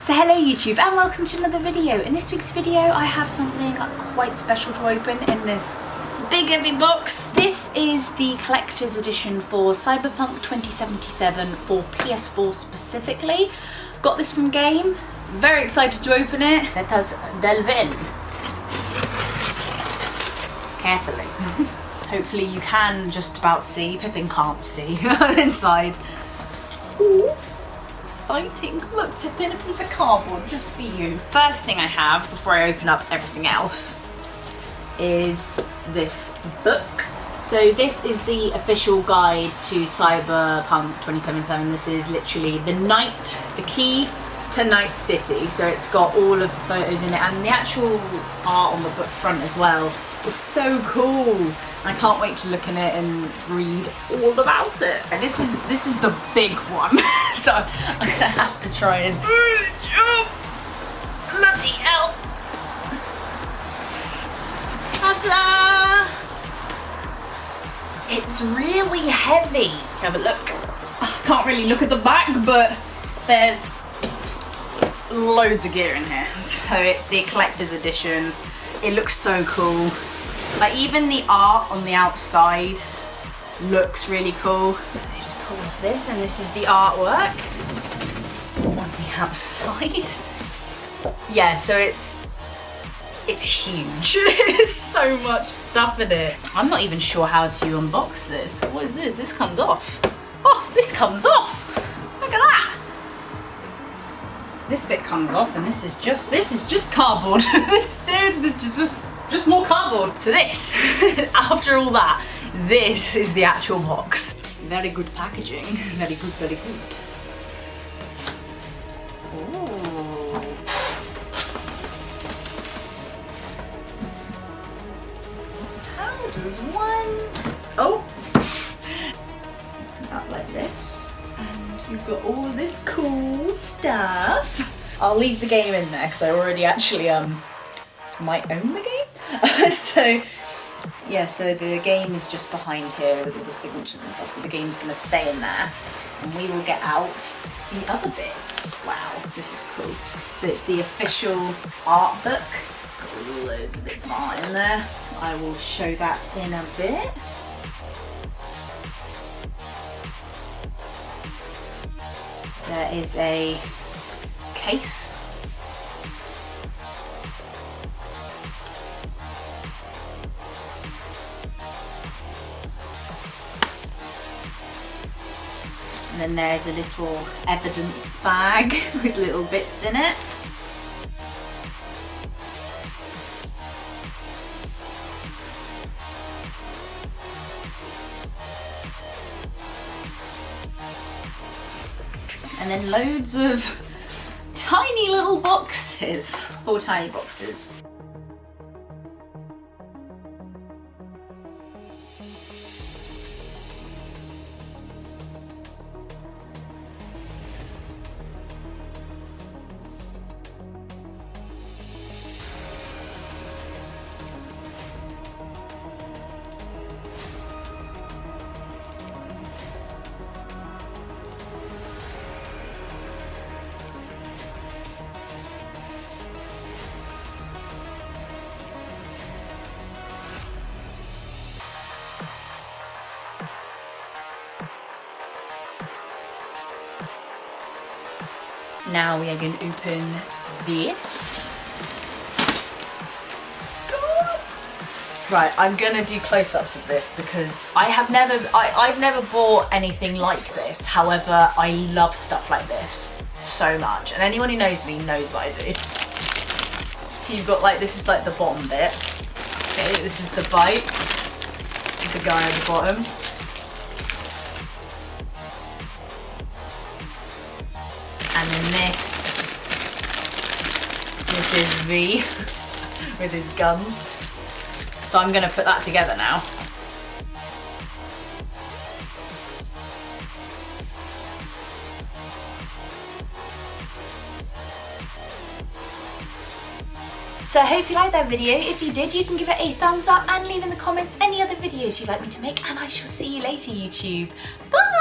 So hello YouTube and welcome to another video. In this week's video I have something quite special to open in this big heavy box. This is the collector's edition for Cyberpunk 2077 for PS4 specifically. Got this from Game, very excited to open it. Let us delve in. Carefully. Hopefully you can just about see, Pippin can't see inside. Ooh. Exciting. Look, Pippin, a piece of cardboard just for you. First thing I have before I open up everything else is this book. So this is the official guide to Cyberpunk 2077. This is literally the key to Night City. So it's got all of the photos in it and the actual art on the book front as well. It's so cool. I can't wait to look in it and read all about it. And this is the big one. So I'm gonna have to try and bloody hell. Ta-da! It's really heavy. Have a look. I can't really look at the back, but there's loads of gear in here. So it's the collector's edition. It looks so cool. Like even the art on the outside looks really cool. So you just pull off this, and this is the artwork on the outside. Yeah, so it's huge. There's so much stuff in it. I'm not even sure how to unbox this. What is this? This comes off. Oh, this comes off. Look at that. So this bit comes off, and this is just cardboard. This is just more cardboard. So this, after all that, this is the actual box. Very good packaging. Very good, very good. Ooh. How does one... Oh! Out like this. And you've got all of this cool stuff. I'll leave the game in there because I already actually might own the game. So yeah, so the game is just behind here with all the signatures and stuff, so the game's gonna stay in there and we will get out the other bits. Wow, this is cool. So it's the official art book. It's got loads of bits of art in there. I will show that in a bit. There is a case. And then there's a little evidence bag with little bits in it. And then loads of tiny little boxes, 4 tiny boxes. Now we are going to open this. God. Right, I'm gonna do close-ups of this because I've never bought anything like this. However, I love stuff like this so much, and anyone who knows me knows that I do. So you've got this is like the bottom bit. Okay, this is the bite. The guy at the bottom. And then this is V with his guns. So I'm gonna put that together now. So I hope you liked that video. If you did, you can give it a thumbs up and leave in the comments any other videos you'd like me to make, and I shall see you later, YouTube. Bye!